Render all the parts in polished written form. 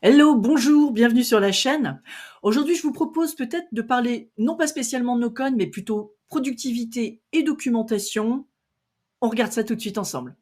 Hello, bonjour, bienvenue sur la chaîne. Aujourd'hui, je vous propose peut-être de parler non pas spécialement de no-code, mais plutôt productivité et documentation. On regarde ça tout de suite ensemble.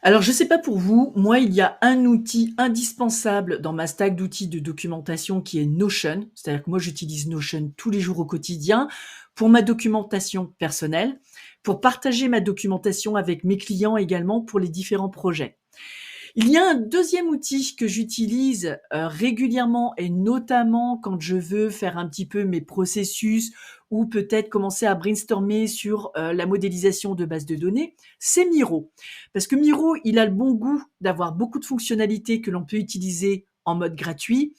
Alors, je sais pas pour vous, moi, il y a un outil indispensable dans ma stack d'outils de documentation qui est Notion. C'est-à-dire que moi, j'utilise Notion tous les jours au quotidien pour ma documentation personnelle, pour partager ma documentation avec mes clients également pour les différents projets. Il y a un deuxième outil que j'utilise régulièrement et notamment quand je veux faire un petit peu mes processus ou peut-être commencer à brainstormer sur la modélisation de bases de données, c'est Miro. Parce que Miro, il a le bon goût d'avoir beaucoup de fonctionnalités que l'on peut utiliser en mode gratuit.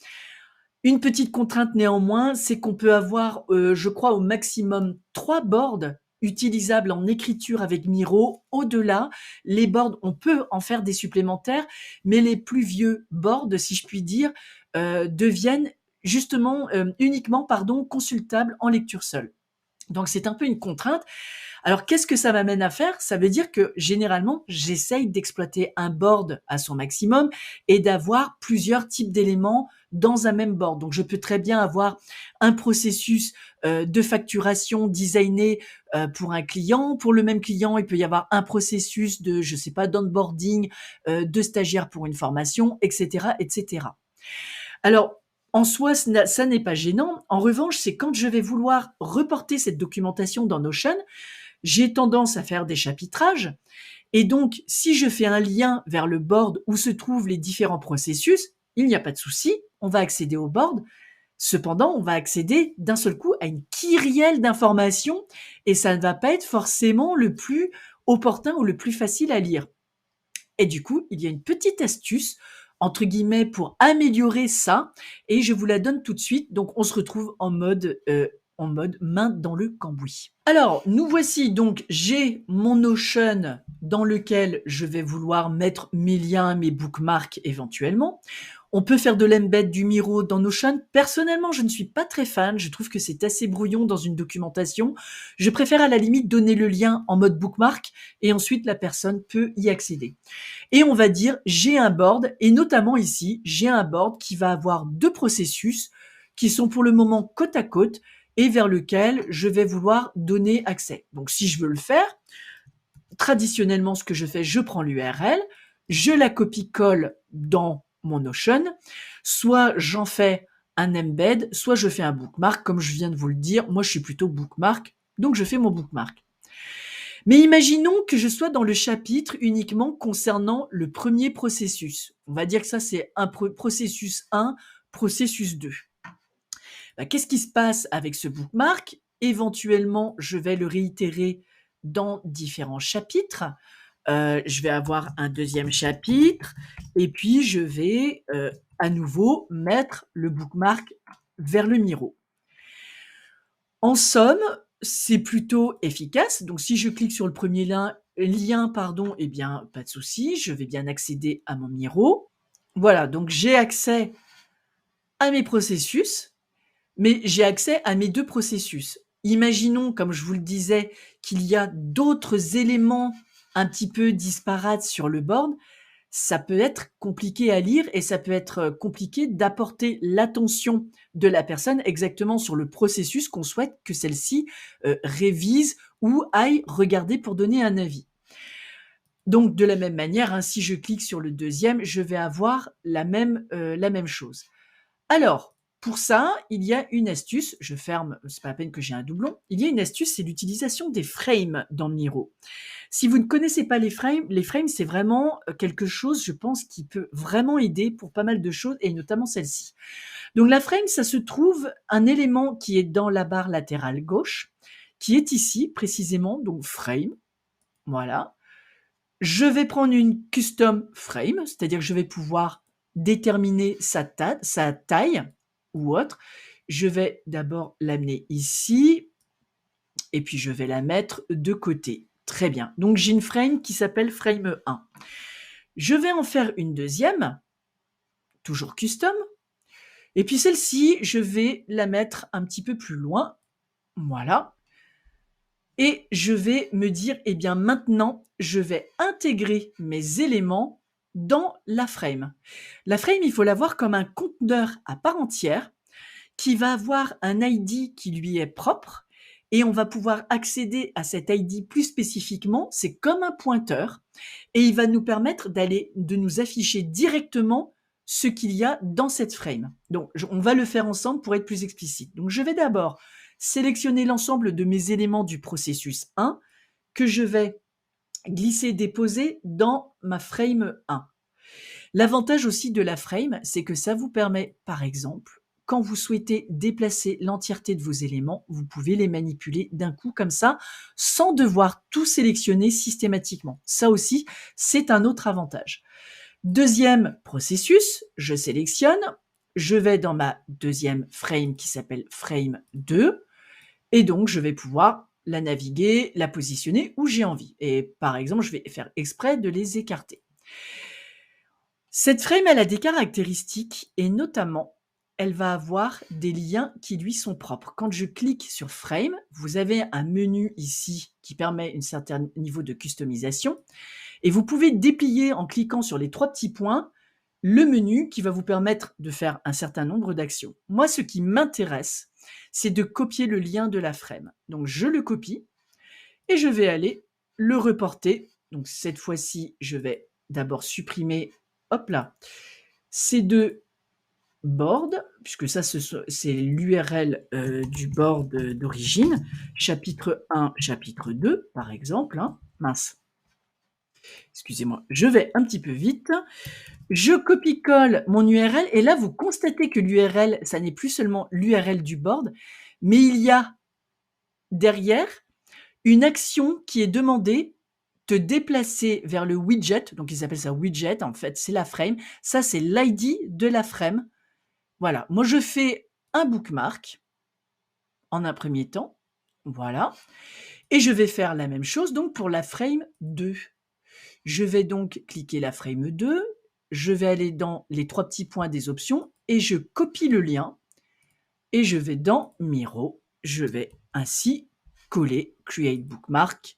Une petite contrainte néanmoins, c'est qu'on peut avoir, je crois, au maximum 3 boards utilisables en écriture avec Miro. Au-delà, les boards, on peut en faire des supplémentaires, mais les plus vieux boards, si je puis dire, deviennent justement, uniquement, pardon, consultables en lecture seule. Donc c'est un peu une contrainte. Alors qu'est-ce que ça m'amène à faire? Ça veut dire que généralement, j'essaye d'exploiter un board à son maximum et d'avoir plusieurs types d'éléments dans un même board. Donc je peux très bien avoir un processus de facturation designé pour un client. Pour le même client, il peut y avoir un processus de, je sais pas, d'onboarding de stagiaires pour une formation, etc., etc. Alors, en soi, ça n'est pas gênant. En revanche, c'est quand je vais vouloir reporter cette documentation dans Notion, j'ai tendance à faire des chapitrages. Et donc, si je fais un lien vers le board où se trouvent les différents processus, il n'y a pas de souci, on va accéder au board. Cependant, on va accéder d'un seul coup à une kyrielle d'informations et ça ne va pas être forcément le plus opportun ou le plus facile à lire. Et du coup, il y a une petite astuce, entre guillemets, pour améliorer ça, et je vous la donne tout de suite. Donc, on se retrouve en mode main dans le cambouis. Alors, nous voici donc, j'ai mon Notion dans lequel je vais vouloir mettre mes liens, mes bookmarks éventuellement. On peut faire de l'embed du Miro dans Notion. Personnellement, je ne suis pas très fan. Je trouve que c'est assez brouillon dans une documentation. Je préfère à la limite donner le lien en mode bookmark et ensuite la personne peut y accéder. Et on va dire, j'ai un board, et notamment ici, j'ai un board qui va avoir deux processus qui sont pour le moment côte à côte et vers lequel je vais vouloir donner accès. Donc si je veux le faire, traditionnellement, ce que je fais, je prends l'URL, je la copie-colle dans mon Notion, soit j'en fais un embed, soit je fais un bookmark, comme je viens de vous le dire. Moi, je suis plutôt bookmark, donc je fais mon bookmark. Mais imaginons que je sois dans le chapitre uniquement concernant le premier processus. On va dire que ça, c'est un processus 1, processus 2. Qu'est-ce qui se passe avec ce bookmark? Éventuellement, je vais le réitérer dans différents chapitres. Je vais avoir un deuxième chapitre et puis je vais à nouveau mettre le bookmark vers le Miro. En somme, c'est plutôt efficace. Donc, si je clique sur le premier lien, eh bien, pas de souci, je vais bien accéder à mon Miro. Voilà, donc j'ai accès à mes processus, mais j'ai accès à mes deux processus. Imaginons, comme je vous le disais, qu'il y a d'autres éléments un petit peu disparates sur le board. Ça peut être compliqué à lire et ça peut être compliqué d'apporter l'attention de la personne exactement sur le processus qu'on souhaite que celle-ci révise ou aille regarder pour donner un avis. Donc de la même manière, hein, si je clique sur le deuxième, je vais avoir la même chose. Alors, pour ça, il y a une astuce, je ferme, c'est pas la peine que j'ai un doublon, il y a une astuce, c'est l'utilisation des frames dans Miro. Si vous ne connaissez pas les frames, c'est vraiment quelque chose, je pense, qui peut vraiment aider pour pas mal de choses, et notamment celle-ci. Donc la frame, ça se trouve un élément qui est dans la barre latérale gauche, qui est ici, précisément, donc frame, voilà. Je vais prendre une custom frame, c'est-à-dire que je vais pouvoir déterminer sa taille ou autre. Je vais d'abord l'amener ici, et puis je vais la mettre de côté. Très bien. Donc j'ai une frame qui s'appelle frame 1. Je vais en faire une deuxième, toujours custom. Et puis celle-ci, je vais la mettre un petit peu plus loin. Voilà. Et je vais me dire, eh bien maintenant, je vais intégrer mes éléments dans la frame. La frame, il faut la voir comme un conteneur à part entière qui va avoir un ID qui lui est propre et on va pouvoir accéder à cet ID plus spécifiquement. C'est comme un pointeur et il va nous permettre de nous afficher directement ce qu'il y a dans cette frame. Donc, on va le faire ensemble pour être plus explicite. Donc, je vais d'abord sélectionner l'ensemble de mes éléments du processus 1 que je vais glisser, déposer dans ma frame 1. L'avantage aussi de la frame, c'est que ça vous permet, par exemple, quand vous souhaitez déplacer l'entièreté de vos éléments, vous pouvez les manipuler d'un coup comme ça, sans devoir tout sélectionner systématiquement. Ça aussi, c'est un autre avantage. Deuxième processus, je sélectionne, je vais dans ma deuxième frame qui s'appelle frame 2, et donc je vais pouvoir la naviguer, la positionner où j'ai envie. Et par exemple, je vais faire exprès de les écarter. Cette frame, elle a des caractéristiques et notamment, elle va avoir des liens qui lui sont propres. Quand je clique sur Frame, vous avez un menu ici qui permet un certain niveau de customisation et vous pouvez déplier en cliquant sur les 3 petits points le menu qui va vous permettre de faire un certain nombre d'actions. Moi, ce qui m'intéresse, c'est de copier le lien de la frame. Donc, je le copie et je vais aller le reporter. Donc, cette fois-ci, je vais d'abord supprimer, hop là, ces 2 boards, puisque ça, c'est l'URL du board d'origine, chapitre 1, chapitre 2, par exemple. Hein. Mince. Excusez-moi, je vais un petit peu vite. Je copie-colle mon URL et là, vous constatez que l'URL, ça n'est plus seulement l'URL du board, mais il y a derrière une action qui est demandée, te déplacer vers le widget, donc ils appellent ça widget, en fait, c'est la frame. Ça, c'est l'ID de la frame. Voilà, moi je fais un bookmark en un premier temps, voilà, et je vais faire la même chose donc pour la frame 2. Je vais donc cliquer la frame 2, je vais aller dans les 3 petits points des options et je copie le lien et je vais dans Miro, je vais ainsi coller Create Bookmark.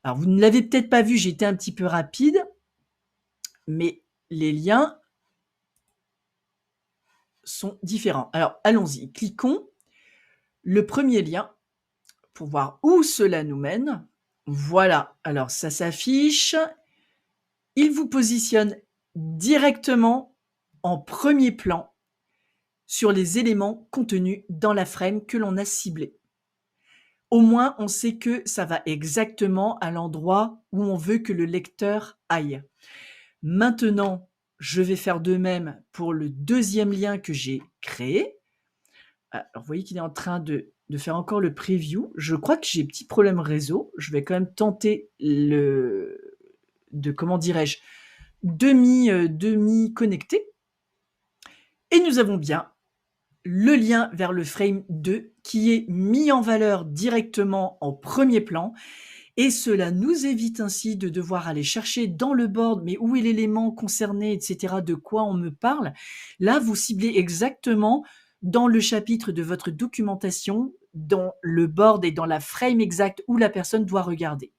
Alors vous ne l'avez peut-être pas vu, j'étais un petit peu rapide, mais les liens sont différents. Alors allons-y, cliquons le premier lien pour voir où cela nous mène. Voilà, alors ça s'affiche. Il vous positionne directement en premier plan sur les éléments contenus dans la frame que l'on a ciblé. Au moins, on sait que ça va exactement à l'endroit où on veut que le lecteur aille. Maintenant, je vais faire de même pour le deuxième lien que j'ai créé. Alors, vous voyez qu'il est en train de faire encore le preview. Je crois que j'ai petit problème réseau. Je vais quand même tenter comment dirais-je, demi connecté. Et nous avons bien le lien vers le frame 2 qui est mis en valeur directement en premier plan. Et cela nous évite ainsi de devoir aller chercher dans le board, mais où est l'élément concerné, etc., de quoi on me parle. Là, vous ciblez exactement dans le chapitre de votre documentation, dans le board et dans la frame exacte où la personne doit regarder.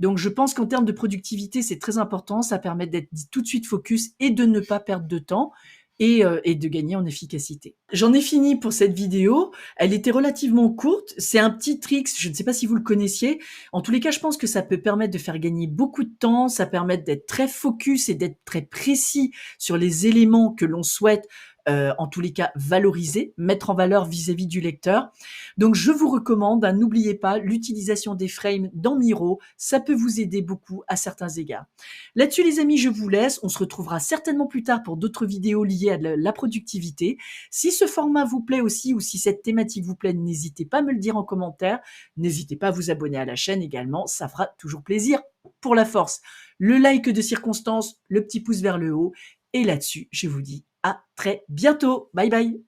Donc, je pense qu'en termes de productivité, c'est très important. Ça permet d'être tout de suite focus et de ne pas perdre de temps. Et de gagner en efficacité. J'en ai fini pour cette vidéo. Elle était relativement courte. C'est un petit trick, je ne sais pas si vous le connaissiez. En tous les cas, je pense que ça peut permettre de faire gagner beaucoup de temps. Ça permet d'être très focus et d'être très précis sur les éléments que l'on souhaite en tous les cas valoriser, mettre en valeur vis-à-vis du lecteur. Donc je vous recommande, n'oubliez pas l'utilisation des frames dans Miro, ça peut vous aider beaucoup à certains égards. Là-dessus les amis, je vous laisse, on se retrouvera certainement plus tard pour d'autres vidéos liées à la productivité. Si ce format vous plaît aussi ou si cette thématique vous plaît, n'hésitez pas à me le dire en commentaire, n'hésitez pas à vous abonner à la chaîne également, ça fera toujours plaisir pour la force. Le like de circonstance, le petit pouce vers le haut, et là-dessus, je vous dis à très bientôt. Bye bye.